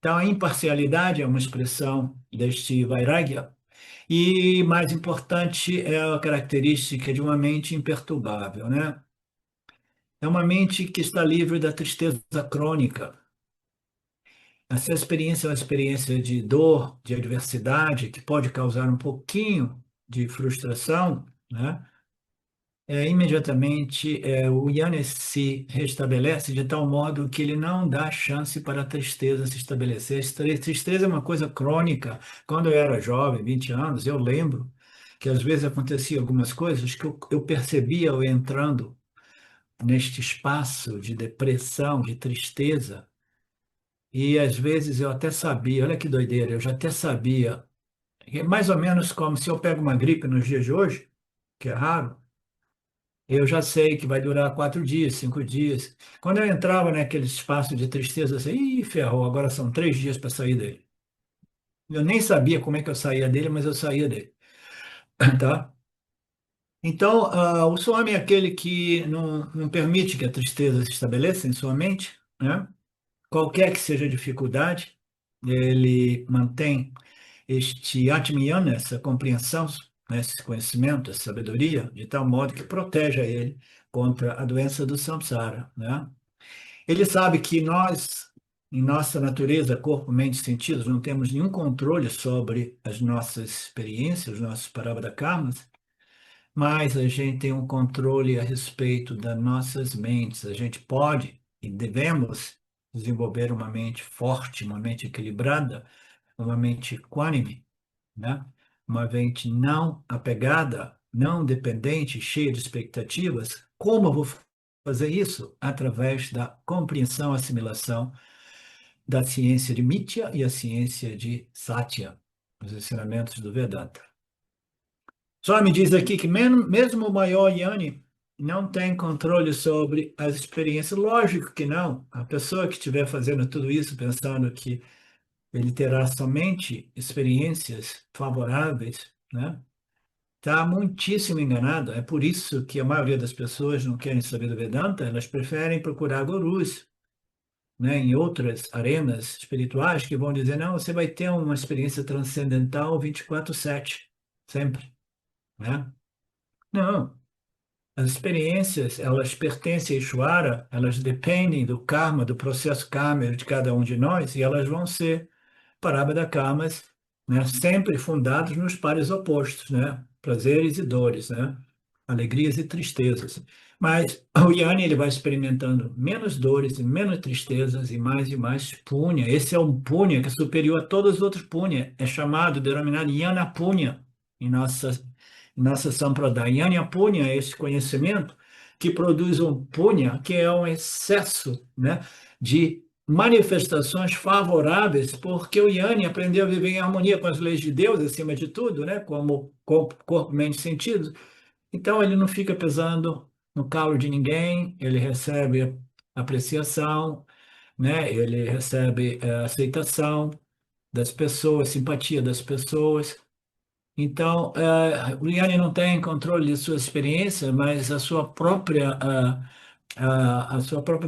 Então, a imparcialidade é uma expressão deste Vairagya, e mais importante é a característica de uma mente imperturbável, né? É uma mente que está livre da tristeza crônica. Essa experiência é uma experiência de dor, de adversidade, que pode causar um pouquinho de frustração, né? Imediatamente o Yannis se restabelece de tal modo que ele não dá chance para a tristeza se estabelecer. Tristeza é uma coisa crônica. Quando eu era jovem, 20 anos, eu lembro que às vezes acontecia algumas coisas que eu percebia eu entrando neste espaço de depressão, de tristeza, e às vezes eu até sabia, olha que doideira, eu já até sabia, é mais ou menos como se eu pego uma gripe nos dias de hoje, que é raro. Eu já sei que vai durar 4 dias, 5 dias. Quando eu entrava naquele espaço de tristeza, assim, ih, ferrou, agora são 3 dias para sair dele. Eu nem sabia como é que eu saía dele, mas eu saía dele, tá? Então, o Swami é aquele que não permite que a tristeza se estabeleça em sua mente, né? Qualquer que seja a dificuldade, ele mantém este Atmiyana, essa compreensão, né, esse conhecimento, essa sabedoria, de tal modo que protege a ele contra a doença do samsara, né? Ele sabe que nós, em nossa natureza, corpo, mente e sentidos, não temos nenhum controle sobre as nossas experiências, os nossos parabada karmas, mas a gente tem um controle a respeito das nossas mentes. A gente pode e devemos desenvolver uma mente forte, uma mente equilibrada, uma mente equânime, né? Uma mente não apegada, não dependente, cheia de expectativas. Como eu vou fazer isso? Através da compreensão, assimilação da ciência de Mithya e a ciência de Satya, os ensinamentos do Vedanta. Só me diz aqui que mesmo o maior Yanni não tem controle sobre as experiências. Lógico que não. A pessoa que estiver fazendo tudo isso pensando que ele terá somente experiências favoráveis, né? Está muitíssimo enganado. É por isso que a maioria das pessoas não querem saber do Vedanta, elas preferem procurar gurus, né, em outras arenas espirituais que vão dizer, não, você vai ter uma experiência transcendental 24/7, sempre, né? Não. As experiências, elas pertencem a Ishvara, elas dependem do karma, do processo kármico de cada um de nós, e elas vão ser Parabada karmas, né, sempre fundados nos pares opostos, né? Prazeres e dores, né? Alegrias e tristezas. Mas o Yanni ele vai experimentando menos dores e menos tristezas e mais punya. Esse é um punya que é superior a todos os outros punya. É chamado, denominado Yana Punya em nossa Sampradaya. Yana Punya é esse conhecimento que produz um punya, que é um excesso, né, de manifestações favoráveis, porque o Yanni aprendeu a viver em harmonia com as leis de Deus, acima de tudo, né? Como corpo, mente e sentidos. Então, ele não fica pesando no calo de ninguém, ele recebe apreciação, né? Ele recebe aceitação das pessoas, simpatia das pessoas. Então, o Yanni não tem controle de sua experiência, mas a sua própria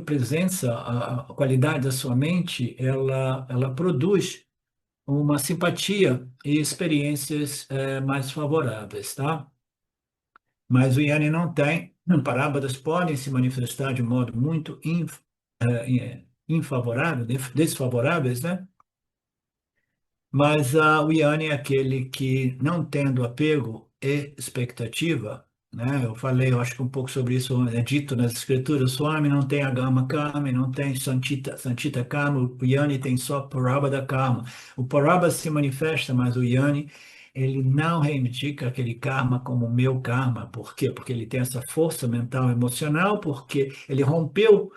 presença, a qualidade da sua mente, ela produz uma simpatia e experiências mais favoráveis, tá? Mas o Yanni não tem. Parábolas podem se manifestar de modo muito infavorável, desfavoráveis, né? Mas o Yanni é aquele que, não tendo apego e expectativa, né? Eu falei, eu acho que um pouco sobre isso é dito nas escrituras. Swami não tem Agama Karma, não tem Santita Karma, o Yanni tem só Parabada Karma. O Parabada se manifesta, mas o Yanni, ele não reivindica aquele karma como meu karma. Por quê? Porque ele tem essa força mental e emocional, porque ele rompeu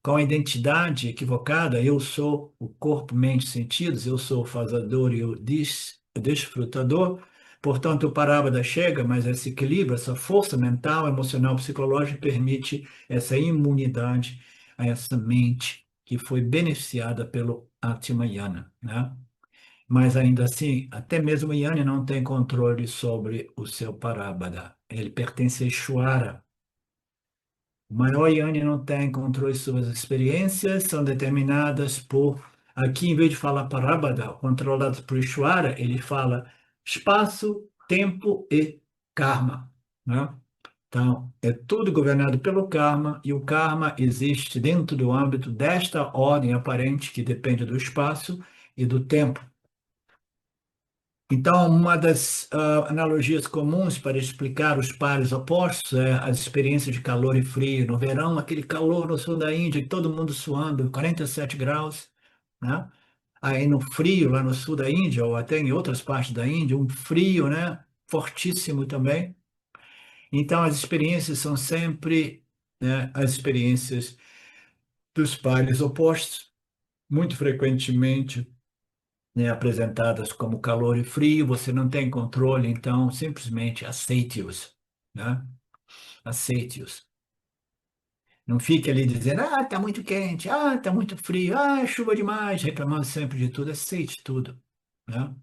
com a identidade equivocada, eu sou o corpo, mente, sentidos, eu sou o fazedor e o desfrutador. Portanto, o Parábada chega, mas esse equilíbrio, essa força mental, emocional, psicológica permite essa imunidade a essa mente que foi beneficiada pelo Atmayana, né? Mas ainda assim, até mesmo o Yana não tem controle sobre o seu Parábada. Ele pertence a Ishvara. O maior Yanni não tem controle sobre as experiências, são determinadas por Aqui, em vez de falar Parabada, controlado por Ishvara, ele fala espaço, tempo e karma, né? Então, é tudo governado pelo karma, e o karma existe dentro do âmbito desta ordem aparente que depende do espaço e do tempo. Então, uma das analogias comuns para explicar os pares opostos é as experiências de calor e frio. No verão, aquele calor no sul da Índia, e todo mundo suando, 47 graus, né? Aí no frio, lá no sul da Índia, ou até em outras partes da Índia, um frio, né? Fortíssimo também. Então, as experiências são sempre, né, as experiências dos pares opostos, muito frequentemente, né, apresentadas como calor e frio. Você não tem controle, então simplesmente aceite-os, né? Aceite-os. Não fique ali dizendo, ah, está muito quente, ah, está muito frio, ah, chuva demais, reclamando sempre de tudo. Aceite tudo, né?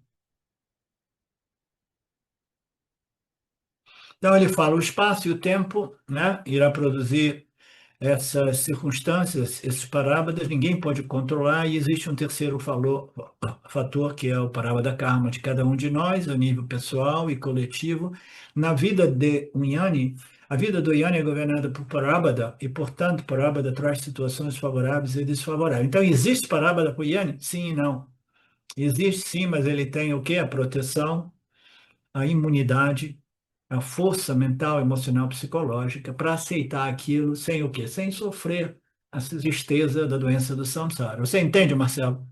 Então ele fala, o espaço e o tempo, né, irá produzir essas circunstâncias, esses parábolas, ninguém pode controlar, e existe um terceiro fator, que é o parábola karma de cada um de nós, a nível pessoal e coletivo. Na vida de um Yani, a vida do Yani é governada por parábola, e, portanto, parábola traz situações favoráveis e desfavoráveis. Então, existe parábola para o Yani? Sim e não. Existe sim, mas ele tem o quê? A proteção, a imunidade, a força mental, emocional, psicológica para aceitar aquilo sem o quê? Sem sofrer a tristeza da doença do samsara. Você entende, Marcelo?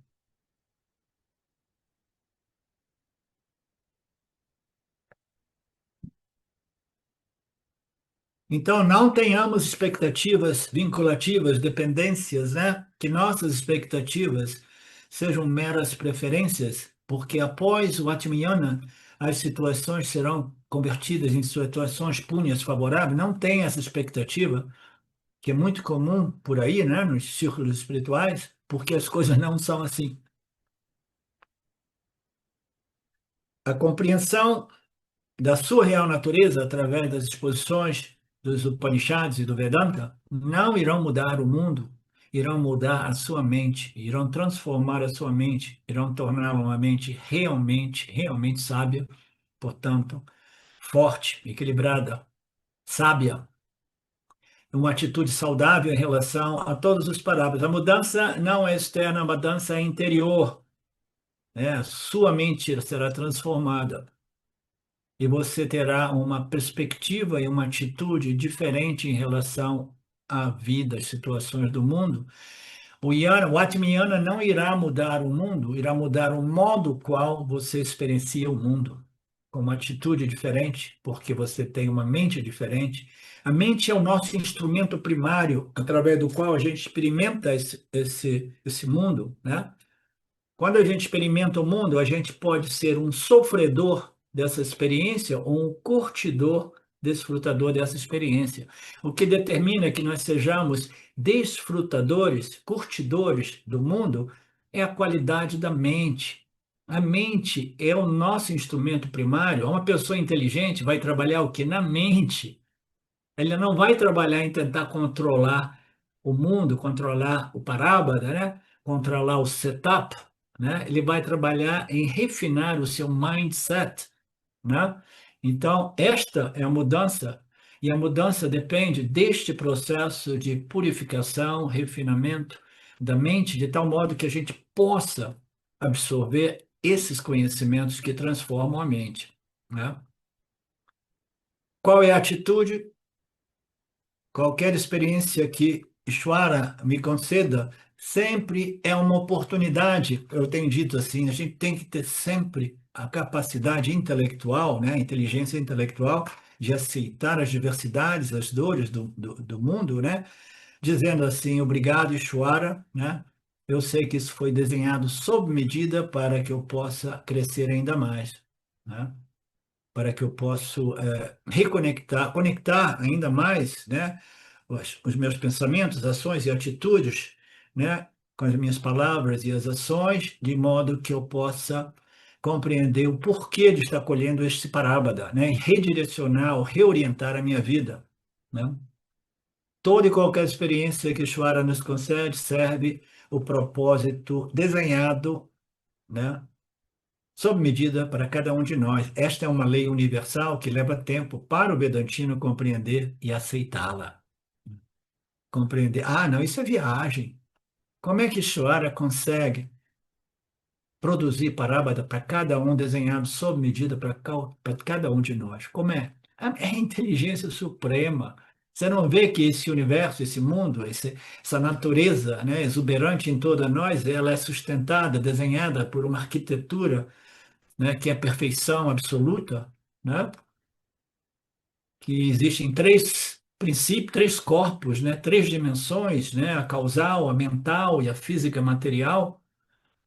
Então, não tenhamos expectativas vinculativas, dependências, né? Que nossas expectativas sejam meras preferências, porque após o Atmiyana, as situações serão convertidas em situações punhas favoráveis. Não tenha essa expectativa, que é muito comum por aí, né, nos círculos espirituais, porque as coisas não são assim. A compreensão da sua real natureza através das exposições dos Upanishads e do Vedanta não irão mudar o mundo, irão mudar a sua mente, irão transformar a sua mente, irão torná-la uma mente realmente, realmente sábia, portanto, forte, equilibrada, sábia, uma atitude saudável em relação a todos os parámetros. A mudança não é externa, a mudança é interior, né? Sua mente será transformada e você terá uma perspectiva e uma atitude diferente em relação à vida, às situações do mundo. O Atmiyana não irá mudar o mundo, irá mudar o modo qual você experiencia o mundo, com uma atitude diferente, porque você tem uma mente diferente. A mente é o nosso instrumento primário, através do qual a gente experimenta esse mundo, né? Quando a gente experimenta o mundo, a gente pode ser um sofredor dessa experiência ou um curtidor, desfrutador dessa experiência. O que determina que nós sejamos desfrutadores, curtidores do mundo, é a qualidade da mente. A mente é o nosso instrumento primário. Uma pessoa inteligente vai trabalhar o que? Na mente. Ele não vai trabalhar em tentar controlar o mundo, controlar o parábola, né? Controlar o setup, né? Ele vai trabalhar em refinar o seu mindset, né? Então, esta é a mudança, e a mudança depende deste processo de purificação, refinamento da mente, de tal modo que a gente possa absorver esses conhecimentos que transformam a mente, né? Qual é a atitude? Qualquer experiência que Ishvara me conceda sempre é uma oportunidade. Eu tenho dito assim, a gente tem que ter sempre a capacidade intelectual, né, a inteligência intelectual de aceitar as diversidades, as dores do mundo, né, dizendo assim, obrigado, Ishvara, né? Eu sei que isso foi desenhado sob medida para que eu possa crescer ainda mais, né? Para que eu possa reconectar, conectar ainda mais, né, os meus pensamentos, ações e atitudes, né, com as minhas palavras e as ações, de modo que eu possa compreender o porquê de estar colhendo este parábada, né, e redirecionar ou reorientar a minha vida, né? Toda e qualquer experiência que Shvara nos concede serve o propósito desenhado, né, sob medida para cada um de nós. Esta é uma lei universal que leva tempo para o Vedantino compreender e aceitá-la. Compreender. Ah, não, isso é viagem. Como é que Ishvara consegue produzir parábola para cada um, desenhado sob medida para cada um de nós? Como é? É a inteligência suprema. Você não vê que esse universo, esse mundo, essa natureza, né, exuberante em toda nós, ela é sustentada, desenhada por uma arquitetura, né, que é a perfeição absoluta, né, que existem três princípios, três corpos, né, três dimensões, né, a causal, a mental e a física material,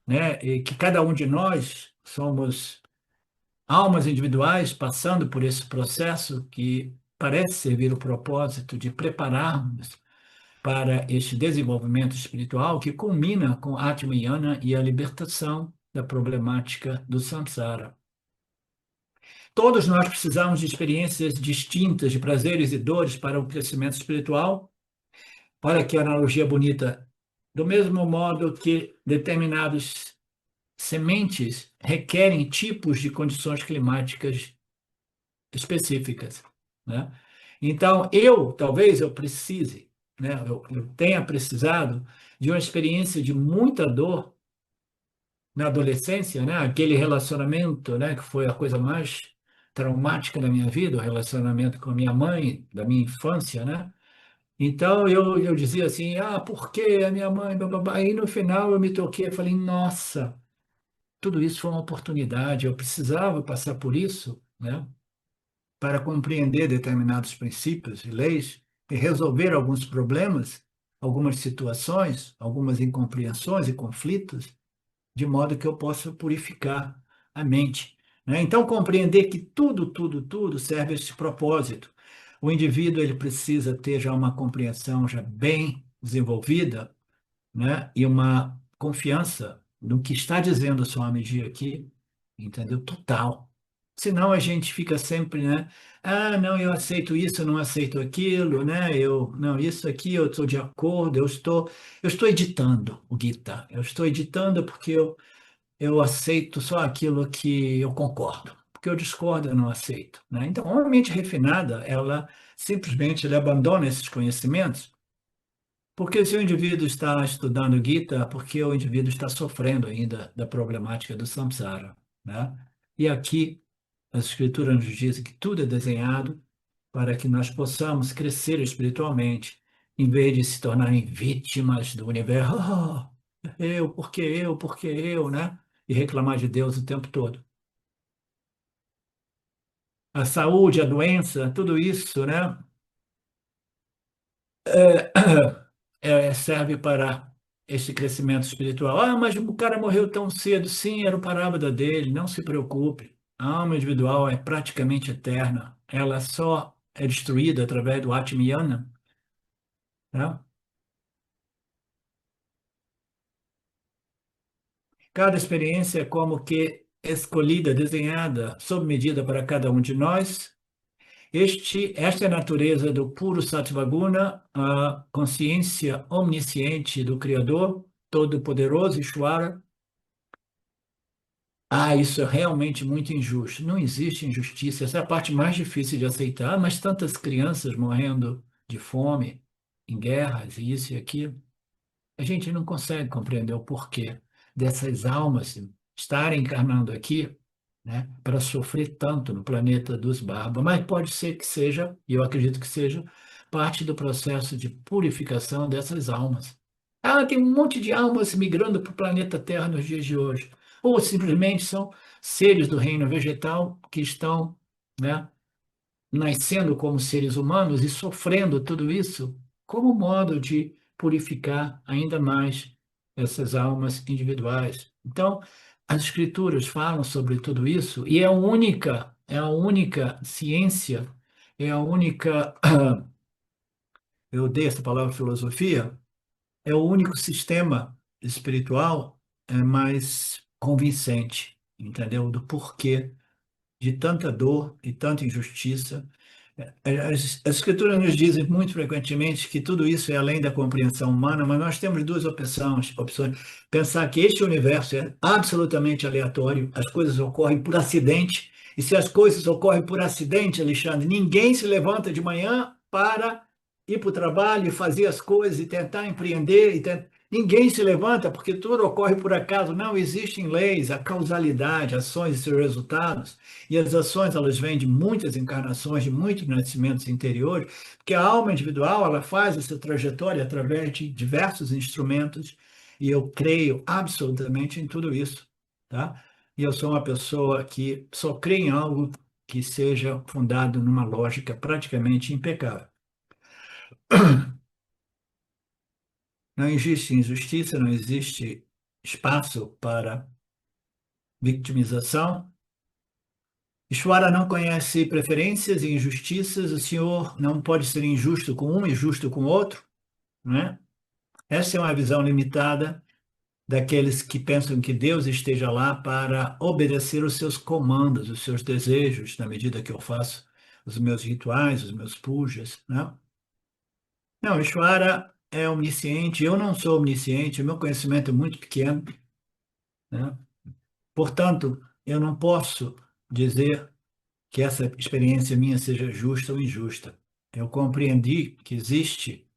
né, e que cada um de nós somos almas individuais passando por esse processo que parece servir o propósito de prepararmos para este desenvolvimento espiritual que culmina com Atma Yana e a libertação da problemática do samsara. Todos nós precisamos de experiências distintas de prazeres e dores para o crescimento espiritual. Olha que analogia bonita. Do mesmo modo que determinados sementes requerem tipos de condições climáticas específicas, né? Então, talvez eu precise, né? Eu tenha precisado de uma experiência de muita dor na adolescência, né? Aquele relacionamento, né? Que foi a coisa mais traumática da minha vida, o relacionamento com a minha mãe, da minha infância, né? Então, eu dizia assim, ah, por que a minha mãe, blá, blá, blá. Aí no final eu me toquei, eu falei, nossa, tudo isso foi uma oportunidade, eu precisava passar por isso, né, para compreender determinados princípios e leis e resolver alguns problemas, algumas situações, algumas incompreensões e conflitos, de modo que eu possa purificar a mente, né? Então, compreender que tudo serve a esse propósito. O indivíduo ele precisa ter já uma compreensão já bem desenvolvida, né? E uma confiança no que está dizendo o Swamiji aqui, entendeu? Total. Senão a gente fica sempre, né? Ah, não, eu aceito isso, eu não aceito aquilo, né? Não, isso aqui eu estou de acordo, eu estou editando o Gita. Eu estou editando porque eu aceito só aquilo que eu concordo. Porque eu discordo, eu não aceito, né? Então, uma mente refinada, ela simplesmente ela abandona esses conhecimentos porque se o indivíduo está estudando Gita, porque o indivíduo está sofrendo ainda da problemática do samsara, né? E aqui as escrituras nos dizem que tudo é desenhado para que nós possamos crescer espiritualmente, em vez de se tornarem vítimas do universo. Oh, por que eu, né? E reclamar de Deus o tempo todo. A saúde, a doença, tudo isso, né? Serve para esse crescimento espiritual. Ah, mas o cara morreu tão cedo. Sim, era o parábola dele. Não se preocupe. A alma individual é praticamente eterna. Ela só é destruída através do Atmiyana, né? Cada experiência é como que escolhida, desenhada, sob medida para cada um de nós. Esta é a natureza do puro Sattvaguna, a consciência omnisciente do Criador, Todo-Poderoso, Ishvara. Ah, isso é realmente muito injusto. Não existe injustiça. Essa é a parte mais difícil de aceitar, mas tantas crianças morrendo de fome, em guerras, e isso e aquilo. A gente não consegue compreender o porquê dessas almas estarem encarnando aqui, né, para sofrer tanto no planeta dos bárbaros. Mas pode ser que seja, e eu acredito que seja, parte do processo de purificação dessas almas. Ah, tem um monte de almas migrando para o planeta Terra nos dias de hoje. Ou simplesmente são seres do reino vegetal que estão, né, nascendo como seres humanos e sofrendo tudo isso como modo de purificar ainda mais essas almas individuais. Então, as escrituras falam sobre tudo isso e é a única ciência, é a única, eu odeio essa palavra filosofia, é o único sistema espiritual mais convincente, entendeu? Do porquê de tanta dor e tanta injustiça As escrituras nos dizem muito frequentemente que tudo isso é além da compreensão humana, mas nós temos duas opções. Pensar que este universo é absolutamente aleatório, as coisas ocorrem por acidente, e se as coisas ocorrem por acidente, Alexandre, ninguém se levanta de manhã para ir para o trabalho e fazer as coisas e tentar empreender. Ninguém se levanta porque tudo ocorre por acaso. Não existem leis, a causalidade, ações e seus resultados. E as ações, elas vêm de muitas encarnações, de muitos nascimentos interiores, porque a alma individual, ela faz essa trajetória através de diversos instrumentos, e eu creio absolutamente em tudo isso, tá? E eu sou uma pessoa que só crê em algo que seja fundado numa lógica praticamente impecável. Não existe injustiça, não existe espaço para vitimização. Ishvara não conhece preferências e injustiças, o Senhor não pode ser injusto com um e justo com o outro, né? Essa é uma visão limitada daqueles que pensam que Deus esteja lá para obedecer os seus comandos, os seus desejos, na medida que eu faço os meus rituais, os meus pujas, né? Não, Ishvara é onisciente, eu não sou omnisciente, o meu conhecimento é muito pequeno, né? Portanto, eu não posso dizer que essa experiência minha seja justa ou injusta. Eu compreendi que existe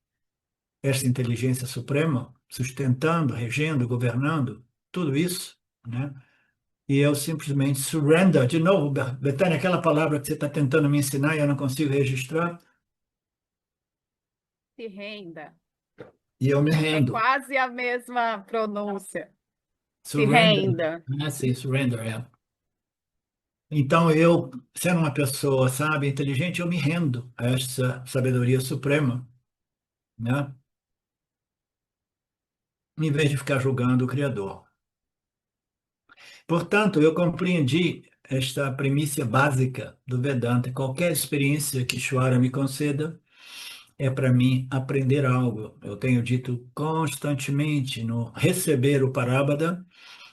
esta inteligência suprema sustentando, regendo, governando tudo isso, né? E eu simplesmente surrender, de novo, Betânia, aquela palavra que você está tentando me ensinar e eu não consigo registrar, Se renda. e eu me É rendo. quase a mesma pronúncia. Se Surrender, renda. sim, surrender, é. Então eu, sendo uma pessoa sábia, inteligente, eu me rendo a essa sabedoria suprema, né? Em vez de ficar julgando o Criador. Portanto, eu compreendi esta premissa básica do Vedanta. Qualquer experiência que Ishvara me conceda é para mim aprender algo. Eu tenho dito constantemente no receber o Parabada,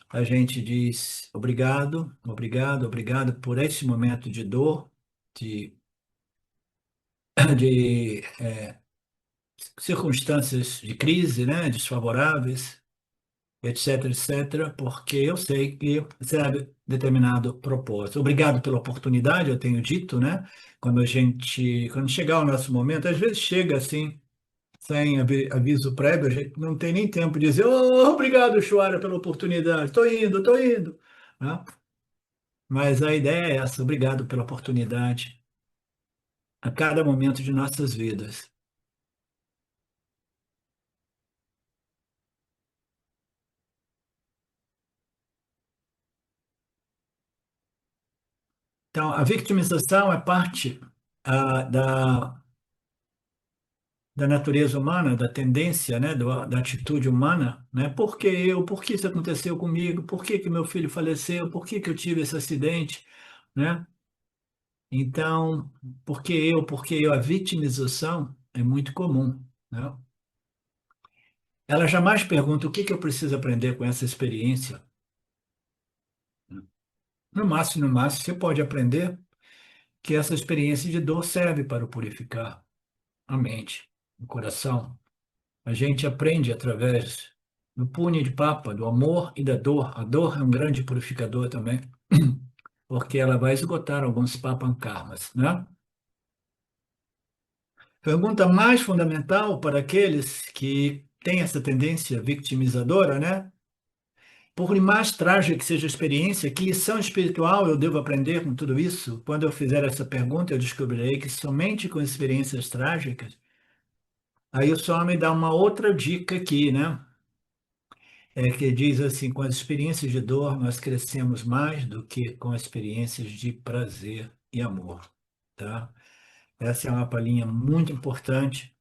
a gente diz obrigado, obrigado, obrigado por esse momento de dor, de, de circunstâncias de crise, né, desfavoráveis, etc, etc, porque eu sei que serve determinado propósito. Obrigado pela oportunidade, eu tenho dito, né? Quando chegar o nosso momento, às vezes chega assim, sem aviso prévio, a gente não tem nem tempo de dizer, oh, obrigado, Chuara, pela oportunidade, estou indo, né? Mas a ideia é essa, obrigado pela oportunidade a cada momento de nossas vidas. Então, a vitimização é parte da natureza humana, da tendência, né, da atitude humana, né? Por que eu? Por que isso aconteceu comigo? Por que que meu filho faleceu? Por que que eu tive esse acidente, né? Então, por que eu? Por que eu? A vitimização é muito comum, né? Ela jamais pergunta o que que eu preciso aprender com essa experiência. No máximo, você pode aprender que essa experiência de dor serve para o purificar a mente, o coração. A gente aprende através do punho de papa, do amor e da dor. A dor é um grande purificador também, porque ela vai esgotar alguns papankarmas, né? Pergunta mais fundamental para aqueles que têm essa tendência vitimizadora, né? Por mais trágica que seja a experiência, que lição espiritual eu devo aprender com tudo isso? Quando eu fizer essa pergunta, eu descobrirei que somente com experiências trágicas, aí o só me dá uma outra dica aqui, né? Que diz assim: com as experiências de dor, nós crescemos mais do que com experiências de prazer e amor, tá? Essa é uma palhinha muito importante,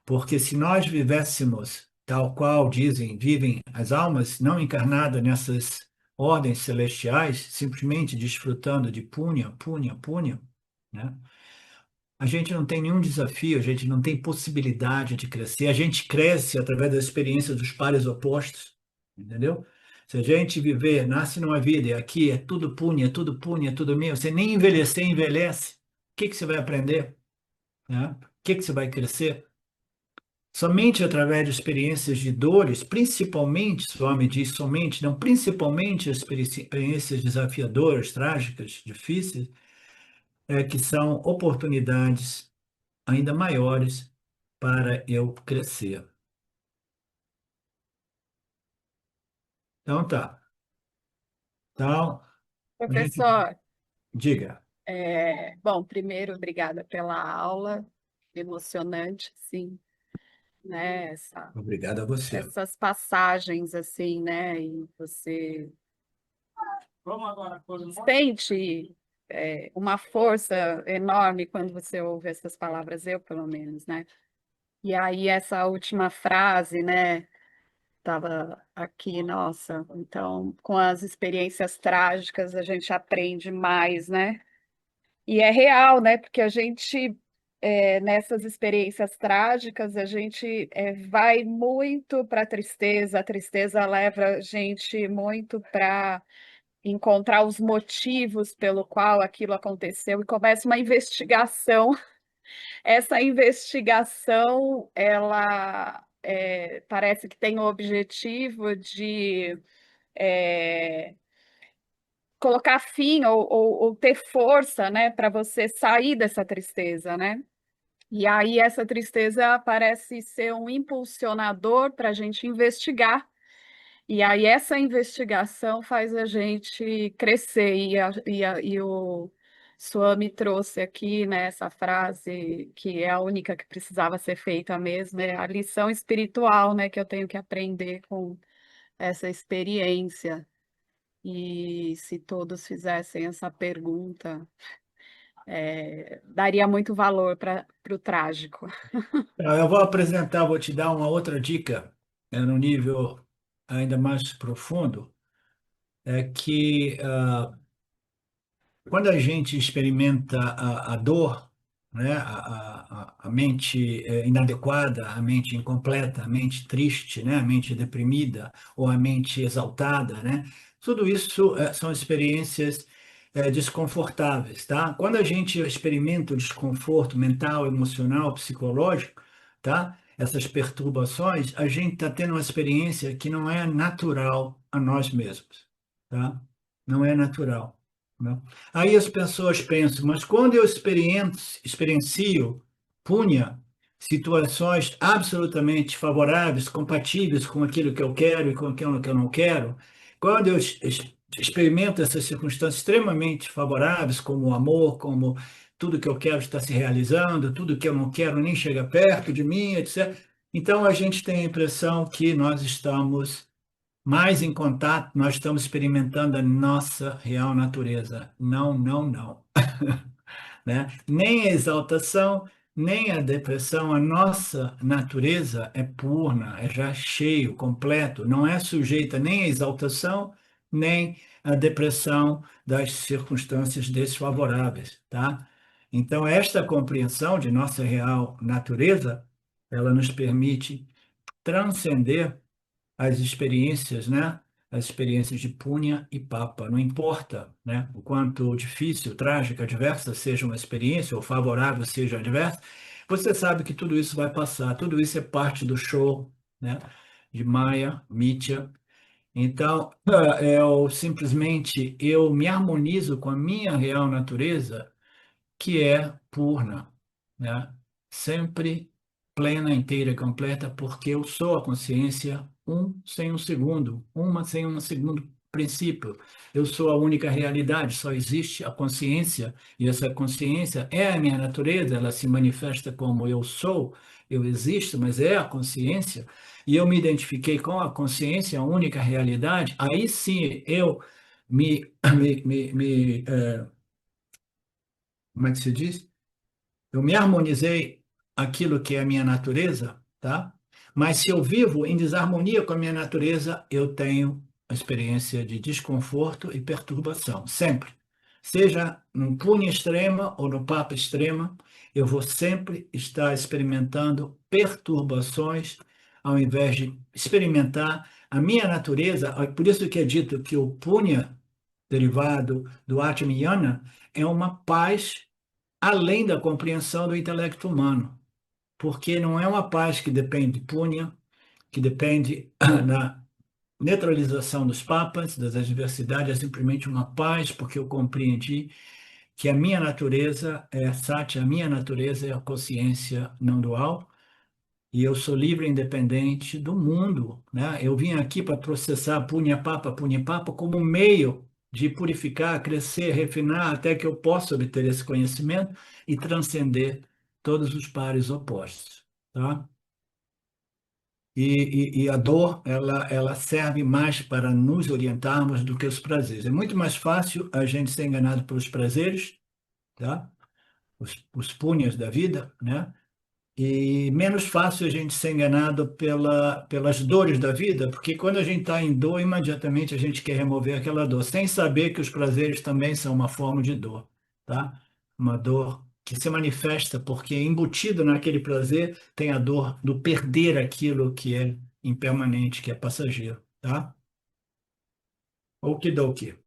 porque se nós vivêssemos tal qual dizem, vivem as almas não encarnadas nessas ordens celestiais, simplesmente desfrutando de punha, punha, punha, né? A gente não tem nenhum desafio, a gente não tem possibilidade de crescer. A gente cresce através da experiência dos pares opostos, entendeu? Se a gente viver, nasce numa vida e aqui é tudo punha, é tudo punha, é tudo meu, você nem envelhecer, envelhece. O que que você vai aprender? né? O que você vai crescer? Somente através de experiências de dores, principalmente, Swami diz somente, não, principalmente as experiências desafiadoras, trágicas, difíceis, que são oportunidades ainda maiores para eu crescer. Então tá. Então, a gente Professor, diga. bom, primeiro, obrigada pela aula, emocionante, sim, né? Obrigado a você. Essas passagens, assim, né? E você sente uma força enorme quando você ouve essas palavras, eu, pelo menos, né? E aí, essa última frase, né? Estava aqui, nossa. Então, com as experiências trágicas, a gente aprende mais, né? E é real, né? Porque a gente, nessas experiências trágicas, a gente vai muito para a tristeza leva a gente muito para encontrar os motivos pelo qual aquilo aconteceu e começa uma investigação. Essa investigação, ela parece que tem o objetivo de é, colocar fim ou ter força, né, para você sair dessa tristeza, né? E aí essa tristeza parece ser um impulsionador para a gente investigar. E aí essa investigação faz a gente crescer. E o Swami trouxe aqui, né, essa frase que é a única que precisava ser feita mesmo, é a lição espiritual, né, que eu tenho que aprender com essa experiência. E se todos fizessem essa pergunta, daria muito valor para o trágico. Eu vou apresentar, vou te dar uma outra dica, no nível ainda mais profundo, é que quando a gente experimenta a dor, né, a mente inadequada, a mente incompleta, a mente triste, né, a mente deprimida ou a mente exaltada, né, tudo isso são experiências desconfortáveis, tá? Quando a gente experimenta o desconforto mental, emocional, psicológico, tá? Essas perturbações, a gente está tendo uma experiência que não é natural a nós mesmos, tá? Não é natural, né? Aí as pessoas pensam, mas quando eu experiencio punha, situações absolutamente favoráveis, compatíveis com aquilo que eu quero e com aquilo que eu não quero, quando eu experimento essas circunstâncias extremamente favoráveis, como o amor, como tudo que eu quero está se realizando, tudo que eu não quero nem chega perto de mim, etc. Então a gente tem a impressão que nós estamos mais em contato, nós estamos experimentando a nossa real natureza. Não, não, não, né? Nem a exaltação, nem a depressão, a nossa natureza é purna, é já cheio, completo, não é sujeita nem à exaltação, nem à depressão das circunstâncias desfavoráveis, tá? Então, esta compreensão de nossa real natureza, ela nos permite transcender as experiências, né? As experiências de Punha e Papa. Não importa, né? O quanto difícil, trágica, adversa seja uma experiência, ou favorável seja adversa, você sabe que tudo isso vai passar, tudo isso é parte do show, né? De Maya, Mitya. Então, eu me harmonizo com a minha real natureza que é purna, né? Sempre plena, inteira e completa, porque eu sou a consciência um sem um segundo, uma sem um segundo princípio. Eu sou a única realidade, só existe a consciência, e essa consciência é a minha natureza, ela se manifesta como eu sou, eu existo, mas é a consciência, e eu me identifiquei com a consciência, a única realidade, aí sim eu me, como é que se diz? Eu me harmonizei aquilo que é a minha natureza, tá? Mas se eu vivo em desarmonia com a minha natureza, eu tenho a experiência de desconforto e perturbação, sempre. Seja no punha extrema ou no papa extrema, eu vou sempre estar experimentando perturbações ao invés de experimentar a minha natureza. Por isso que é dito que o punha derivado do Atmiyana é uma paz além da compreensão do intelecto humano, porque não é uma paz que depende de punha, que depende da neutralização dos papas, das adversidades, é simplesmente uma paz, porque eu compreendi que a minha natureza é sati, a minha natureza é a consciência não dual, e eu sou livre e independente do mundo, né? Eu vim aqui para processar punha papa como um meio de purificar, crescer, refinar, até que eu possa obter esse conhecimento e transcender todos os pares opostos, tá? E a dor, ela serve mais para nos orientarmos do que os prazeres. É muito mais fácil a gente ser enganado pelos prazeres, tá? Os punhas da vida, né? E menos fácil a gente ser enganado pelas dores da vida, porque quando a gente está em dor, imediatamente a gente quer remover aquela dor, sem saber que os prazeres também são uma forma de dor, tá? Uma dor que se manifesta porque embutido naquele prazer tem a dor do perder aquilo que é impermanente, que é passageiro, tá? Okidoki.